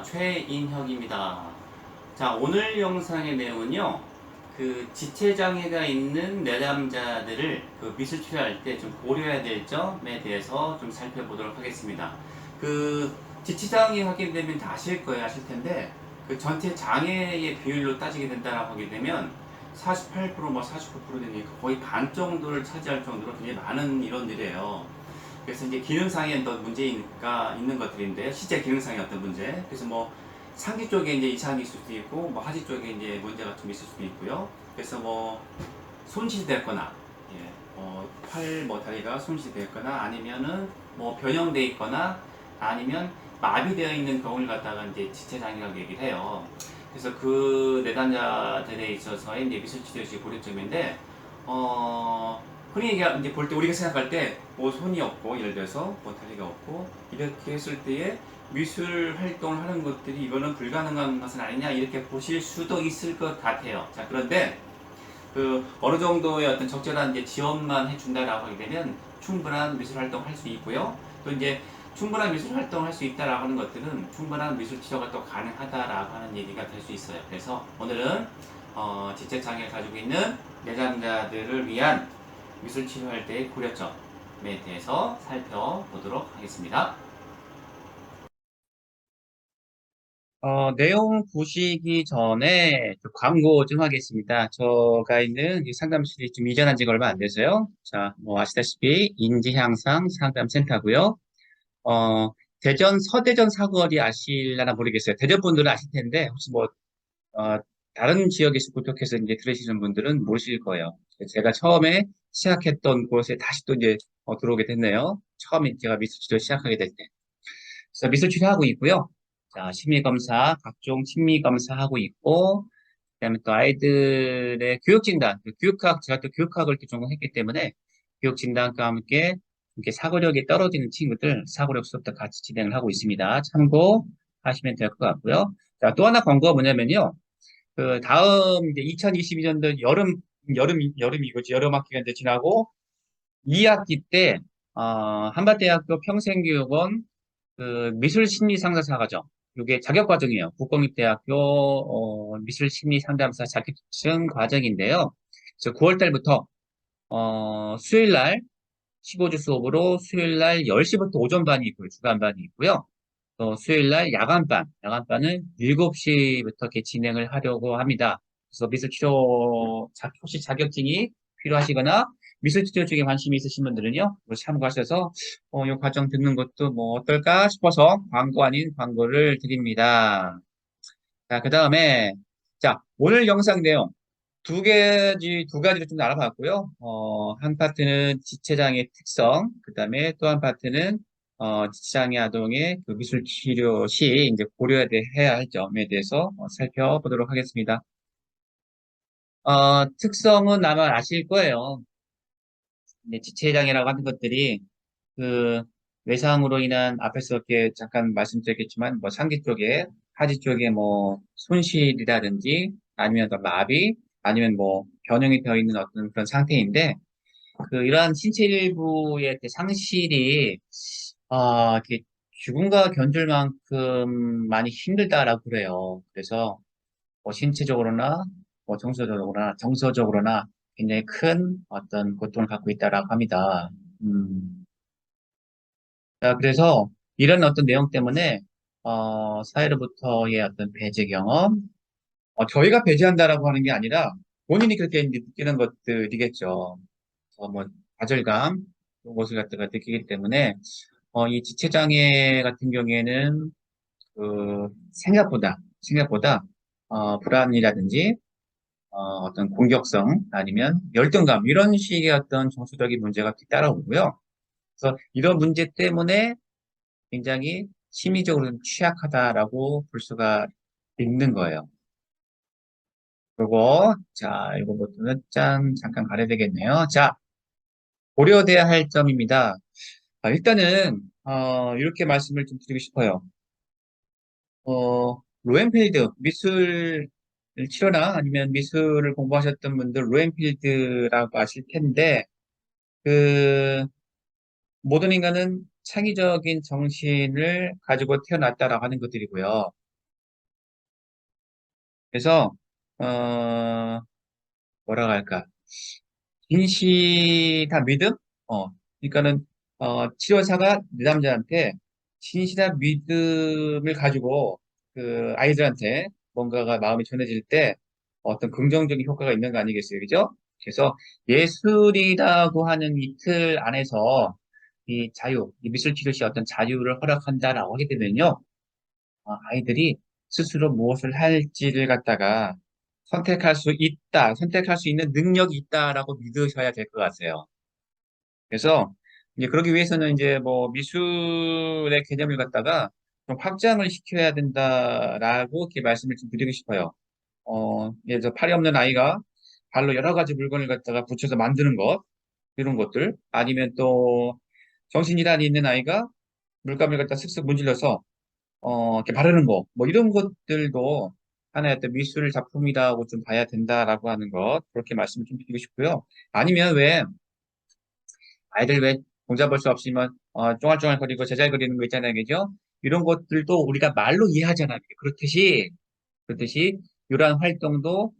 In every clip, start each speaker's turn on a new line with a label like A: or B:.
A: 최인혁입니다. 자, 오늘 영상의 내용은요, 지체장애가 있는 내담자들을 미술 치료할 때 좀 고려해야 될 점에 대해서 좀 살펴보도록 하겠습니다. 지체장애 하게 되면 다 아실 거예요, 아실 텐데, 전체 장애의 비율로 따지게 된다고 하게 되면 48%, 49% 되니까 거의 반 정도를 차지할 정도로 굉장히 많은 이론들이에요. 그래서 이제 기능상의 어떤 문제가 있는 것들인데, 실제 기능상의 어떤 문제. 그래서 상기 쪽에 이제 이상이 있을 수도 있고, 하지 쪽에 이제 문제가 좀 있을 수도 있고요. 그래서 손실됐거나, 예, 팔, 다리가 손실됐거나, 아니면은 변형돼 있거나, 아니면 마비되어 있는 경우를 갖다가 이제 지체장애라고 얘기를 해요. 그래서 그 내담자들에 있어서의 이제 미술치료식 고려점인데, 흔히 이제 볼 때 우리가 생각할 때 손이 없고 예를 들어서 다리가 없고 이렇게 했을 때에 미술 활동을 하는 것들이 이거는 불가능한 것은 아니냐 이렇게 보실 수도 있을 것 같아요. 자, 그런데 어느 정도의 어떤 적절한 이제 지원만 해준다라고 하게 되면 충분한 미술 활동을 할 수 있고요. 또 이제 충분한 미술 활동을 할 수 있다라고 하는 것들은 충분한 미술 치료가 또 가능하다라고 하는 얘기가 될 수 있어요. 그래서 오늘은 지체장애를 가지고 있는 내담자들을 위한 미술 치료할 때의 고려점에 대해서 살펴보도록 하겠습니다. 내용 보시기 전에 광고 좀 하겠습니다. 저가 있는 이 상담실이 좀 이전한 지가 얼마 안 돼서요. 자, 아시다시피 인지향상 상담센터고요. 어, 서대전 사거리 아실려나 모르겠어요. 대전 분들은 아실 텐데, 혹시 어, 다른 지역에서 구독해서 이제 들으시는 분들은 모르실 거예요. 제가 처음에 시작했던 곳에 다시 또 이제 들어오게 됐네요. 처음에 제가 미술 치료 시작하게 될 때. 그래서 미술 치료하고 있고요. 자, 심리검사, 각종 심리검사 하고 있고, 그다음에 또 아이들의 교육진단, 제가 또 교육학을 또 전공했기 때문에 교육진단과 함께 이렇게 사고력이 떨어지는 친구들 사고력 수업도 같이 진행을 하고 있습니다. 참고하시면 될 것 같고요. 자, 또 하나 광고가 뭐냐면요. 다음 이제 2022년도 여름이고지 여름 학기가 이제 지나고 2학기 때 한밭대학교 평생교육원 미술심리상담사 과정 이게 자격과정이에요. 국공립대학교 미술심리상담사 자격증 과정인데요. 그래서 9월 달부터 수요일 날 15주 수업으로 수요일 날 10시부터 오전반이 있고요. 주간반이 있고요. 또 수요일 날 야간반은 7시부터 이렇게 진행을 하려고 합니다. 그래서 혹시 자격증이 필요하시거나 미술치료 쪽에 관심이 있으신 분들은요, 참고하셔서, 이 과정 듣는 것도 어떨까 싶어서 광고 아닌 광고를 드립니다. 자, 그 다음에, 자, 오늘 영상 내용 두 가지를 좀 알아봤고요. 한 파트는 지체장애 특성, 그 다음에 또 한 파트는 지체장애 아동의 미술 치료 시 이제 고려해야 할 점에 대해서 살펴보도록 하겠습니다. 특성은 아마 아실 거예요. 근데 지체장애라고 하는 것들이 그 외상으로 인한 앞에서 이렇게 잠깐 말씀드렸겠지만 상기 쪽에 하지 쪽에 손실이라든지 아니면 마비 아니면 변형이 되어 있는 어떤 그런 상태인데 이러한 신체 일부의 상실이 이렇게 죽음과 견줄 만큼 많이 힘들다라고 그래요. 그래서 신체적으로나 정서적으로나 굉장히 큰 어떤 고통을 갖고 있다라고 합니다. 음. 자, 그래서 이런 어떤 내용 때문에 사회로부터의 어떤 배제 경험, 저희가 배제한다라고 하는 게 아니라 본인이 그렇게 이제 느끼는 것들이겠죠. 좌절감 이런 것을 갖다가 느끼기 때문에 이 지체장애 같은 경우에는 생각보다 불안이라든지 어떤 공격성 아니면 열등감 이런 식의 어떤 정서적인 문제가 따라오고요. 그래서 이런 문제 때문에 굉장히 심리적으로 좀 취약하다라고 볼 수가 있는 거예요. 그리고 자, 이거부터는 잠깐 가려야 되겠네요. 자, 고려돼야 할 점입니다. 일단은 이렇게 말씀을 좀 드리고 싶어요. 로엔필드 미술 치료나 아니면 미술을 공부하셨던 분들 로엔필드라고 아실 텐데 그 모든 인간은 창의적인 정신을 가지고 태어났다라고 하는 것들이고요.
B: 그래서 어 뭐라고 할까? 진실한 믿음? 어, 그러니까는 치료사가 내담자한테 진실한 믿음을 가지고 그 아이들한테 뭔가가 마음이 전해질 때 어떤 긍정적인 효과가 있는 거 아니겠어요, 그죠? 그래서 예술이라고 하는 이 틀 안에서 이 자유, 이 미술 치료 시 어떤 자유를 허락한다라고 하게 되면요, 아이들이 스스로 무엇을 할지를 갖다가 선택할 수 있다, 선택할 수 있는 능력이 있다라고 믿으셔야 될 것 같아요. 그래서 이제 그러기 위해서는 이제 뭐 미술의 개념을 갖다가 좀 확장을 시켜야 된다라고 이렇게 말씀을 좀 드리고 싶어요. 예를 들어 팔이 없는 아이가 발로 여러 가지 물건을 갖다가 붙여서 만드는 것, 이런 것들, 아니면 또 정신이란이 있는 아이가 물감을 갖다 슥슥 문질러서 이렇게 바르는 거, 뭐 이런 것들도 하나의 어떤 미술 작품이라고 좀 봐야 된다라고 하는 것, 그렇게 말씀을 좀 드리고 싶고요. 아니면 왜, 아이들 왜 종잡을 수 없으면, 쫑알쫑알거리고 제잘 그리는 거 있잖아요, 그죠? 이런 것들도 우리가 말로 이해하잖아요. 그렇듯이, 이러한 활동도,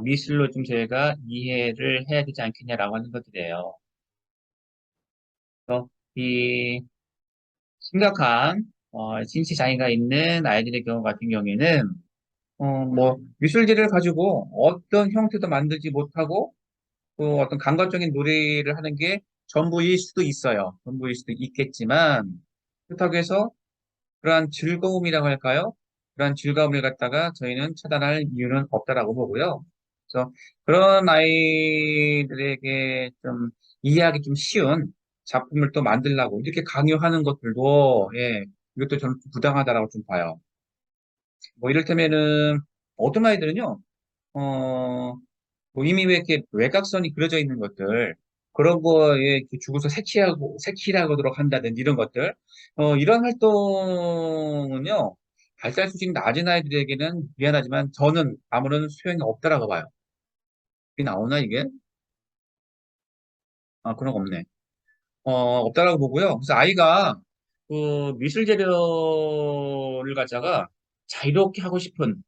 B: 미술로 좀 저희가 이해를 해야 되지 않겠냐라고 하는 것들이에요. 그래서 이 심각한, 신체 장애가 있는 아이들의 경우 같은 경우에는, 뭐, 미술지를 가지고 어떤 형태도 만들지 못하고 또 어떤 감각적인 놀이를 하는 게 전부일 수도 있어요. 전부일 수도 있겠지만, 그렇다고 해서 그러한 즐거움이라고 할까요? 그러한 즐거움을 갖다가 저희는 차단할 이유는 없다라고 보고요. 그래서 그런 아이들에게 좀 이해하기 좀 쉬운 작품을 또 만들라고 이렇게 강요하는 것들도, 예, 이것도 저는 좀 부당하다라고 좀 봐요. 뭐 이를테면은 어떤 아이들은요, 어, 뭐 이미 왜 이렇게 외곽선이 그려져 있는 것들, 그런 거에 이렇게 죽어서 색칠하도록 한다든지 이런 것들, 이런 활동은요, 발달 수준이 낮은 아이들에게는 미안하지만 저는 아무런 소용이 없다라고 봐요. 이게 나오나, 이게? 그런 거 없네. 없다라고 보고요. 그래서 아이가 그 미술 재료를 갖다가 자유롭게 하고 싶은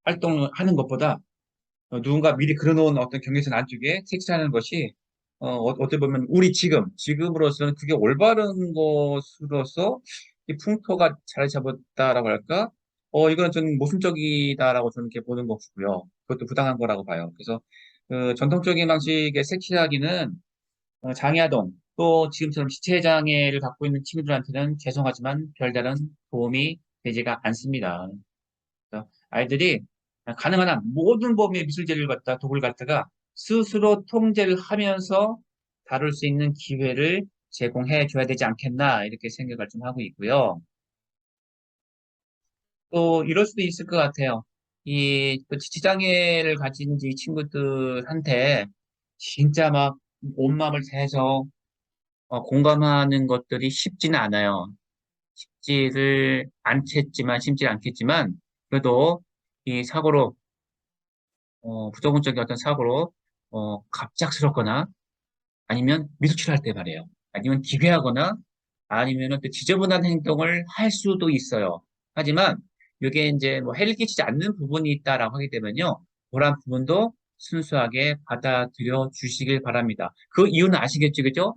B: 활동을 하는 것보다 누군가 미리 그려놓은 어떤 경계선 안쪽에 색칠하는 것이 어떻게 보면 우리 지금으로서는 그게 올바른 것으로서 이 풍토가 자리 잡았다라고 할까? 이거는 좀 모순적이다라고 저는 이렇게 보는 것이고요. 그것도 부당한 거라고 봐요. 그래서 그 전통적인 방식의 색칠하기는 장애아동 또 지금처럼 지체장애를 갖고 있는 친구들한테는 죄송하지만 별다른 도움이 되지가 않습니다. 그래서 아이들이 가능한 한 모든 범위의 미술재를 갖다 도구를 갖다가 스스로 통제를 하면서 다룰 수 있는 기회를 제공해 줘야 되지 않겠나 이렇게 생각을 좀 하고 있고요. 또 이럴 수도 있을 것 같아요. 또 지체장애를 가진 이 친구들한테 진짜 막 온 마음을 다해서 공감하는 것들이 쉽지는 않아요. 쉽지를 않겠지만, 쉽지 않겠지만, 그래도 이 사고로 부정적인 어떤 사고로 갑작스럽거나 아니면 미수출할 때 말이에요. 아니면 기괴하거나 아니면 또 지저분한 행동을 할 수도 있어요. 하지만 이게 이제 뭐 해를 끼치지 않는 부분이 있다라고 하게 되면요. 그런 부분도 순수하게 받아들여 주시길 바랍니다. 그 이유는 아시겠죠, 그죠?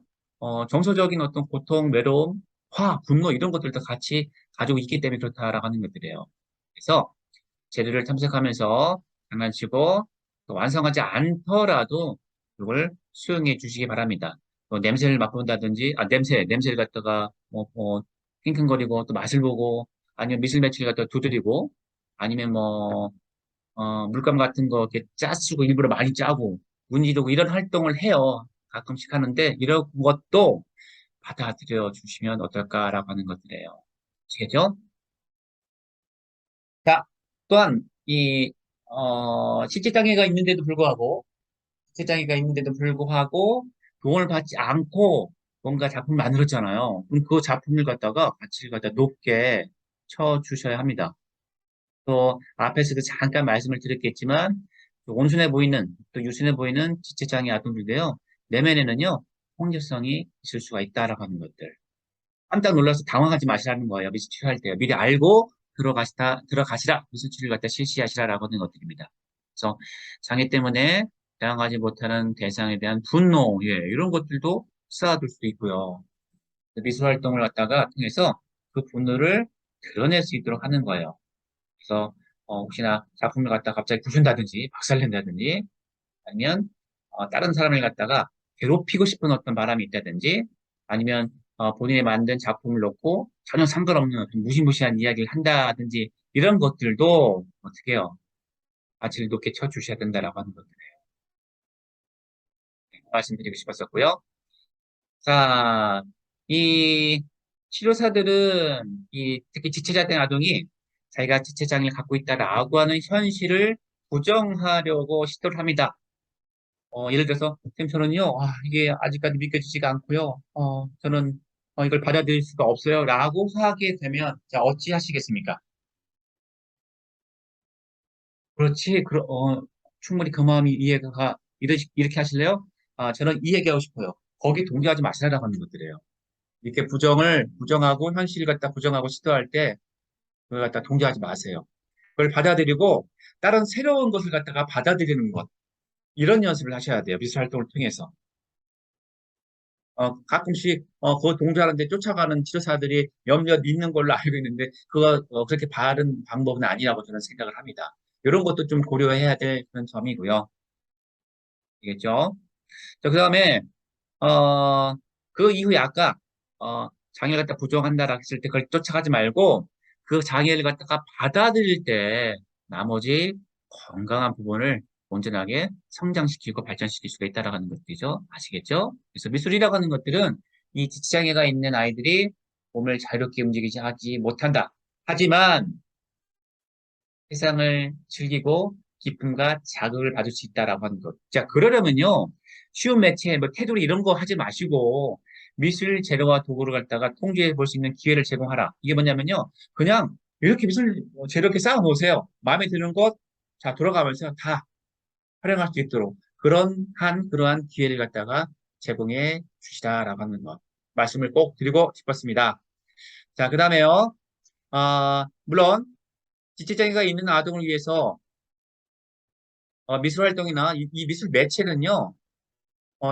B: 정서적인 어떤 고통, 외로움, 화, 분노 이런 것들도 같이 가지고 있기 때문에 그렇다라고 하는 것들이에요. 그래서 재료를 탐색하면서 장난치고 또 완성하지 않더라도 이걸 수용해 주시기 바랍니다. 냄새를 맡본다든지, 냄새를 갖다가 킁킁거리고 또 맛을 보고 아니면 미술 매치를 갖다가 두드리고 아니면 뭐, 물감 같은 거 이렇게 짜쓰고 일부러 많이 짜고 문지르고 이런 활동을 해요. 가끔씩 하는데 이런 것도 받아들여 주시면 어떨까라고 하는 것들이에요. 아시겠죠? 자, 또한 실질장애가 있는데도 불구하고 실질장애가 있는데도 불구하고 돈을 받지 않고 뭔가 작품을 만들었잖아요. 그럼 그 작품을 갖다가 가치를 갖다 높게 쳐주셔야 합니다. 또 앞에서도 잠깐 말씀을 드렸겠지만 또 온순해 보이는 또 유순해 보이는 지체장애 아동들인데요. 내면에는요 폭력성이 있을 수가 있다라고 하는 것들. 깜짝 놀라서 당황하지 마시라는 거예요. 미리 치료할 때요. 미리 알고 들어가시라, 미술 치료를 갖다 실시하시라라고 하는 것들입니다. 그래서 장애 때문에 다양하지 못하는 대상에 대한 분노, 예, 이런 것들도 쌓아둘 수도 있고요. 미술 활동을 갖다가 통해서 그 분노를 드러낼 수 있도록 하는 거예요. 그래서 혹시나 작품을 갖다가 갑자기 부순다든지 박살낸다든지 아니면 다른 사람을 갖다가 괴롭히고 싶은 어떤 바람이 있다든지 아니면 본인이 만든 작품을 놓고 전혀 상관없는 어떤 무시무시한 이야기를 한다든지 이런 것들도 어떻게 해요? 가치를 높게 쳐주셔야 된다라고 하는 것들 말씀드리고 싶었었고요. 자, 이 치료사들은 특히 지체자된 아동이 자기가 지체장애를 갖고 있다라고 하는 현실을 부정하려고 시도를 합니다. 예를 들어서, 쌤, 저는요, 이게 아직까지 믿겨지지가 않고요. 저는 이걸 받아들일 수가 없어요. 라고 하게 되면, 자, 어찌 하시겠습니까? 그렇지, 충분히 그 마음이 이해가, 이렇게 하실래요? 저는 이 얘기하고 싶어요. 거기 동의하지 마시라고 하는 것들이에요. 이렇게 부정하고, 현실을 갖다 부정하고 시도할 때, 그걸 갖다 동의하지 마세요. 그걸 받아들이고, 다른 새로운 것을 갖다가 받아들이는 것. 이런 연습을 하셔야 돼요. 미술 활동을 통해서. 가끔씩 그 동작하는데 쫓아가는 치료사들이 몇몇 있는 걸로 알고 있는데 그거 그렇게 바른 방법은 아니라고 저는 생각을 합니다. 이런 것도 좀 고려해야 될 그런 점이고요. 알겠죠? 자, 그다음에 그 이후에 아까 장애를 갖다 부정한다라 했을 때 그걸 쫓아가지 말고 그 장애를 갖다가 받아들일 때 나머지 건강한 부분을 온전하게 성장시키고 발전시킬 수가 있다라는 것들이죠. 아시겠죠? 그래서 미술이라고 하는 것들은 이 지체장애가 있는 아이들이 몸을 자유롭게 움직이지 하지 못한다. 하지만 세상을 즐기고 기쁨과 자극을 받을 수 있다라고 하는 것. 자, 그러려면요. 쉬운 매체, 뭐 테두리 이런 거 하지 마시고 미술 재료와 도구를 갖다가 통제해 볼 수 있는 기회를 제공하라. 이게 뭐냐면요. 그냥 이렇게 미술 재료 이렇게 쌓아 놓으세요. 마음에 드는 것, 자, 돌아가면서 다 활용할 수 있도록 그러한 기회를 갖다가 제공해 주시다라고 하는 것. 말씀을 꼭 드리고 싶었습니다. 자, 그 다음에요. 물론 지체장애가 있는 아동을 위해서 미술 활동이나 이 미술 매체는요,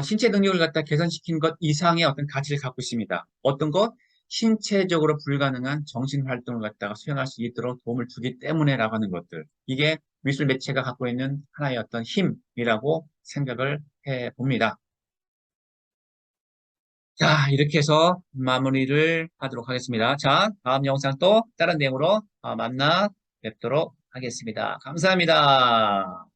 B: 신체 능력을 갖다 개선시킨 것 이상의 어떤 가치를 갖고 있습니다. 어떤 것? 신체적으로 불가능한 정신 활동을 갖다가 수행할 수 있도록 도움을 주기 때문에라고 하는 것들. 이게 미술 매체가 갖고 있는 하나의 어떤 힘이라고 생각을 해 봅니다. 자, 이렇게 해서 마무리를 하도록 하겠습니다. 자, 다음 영상 또 다른 내용으로 만나 뵙도록 하겠습니다. 감사합니다.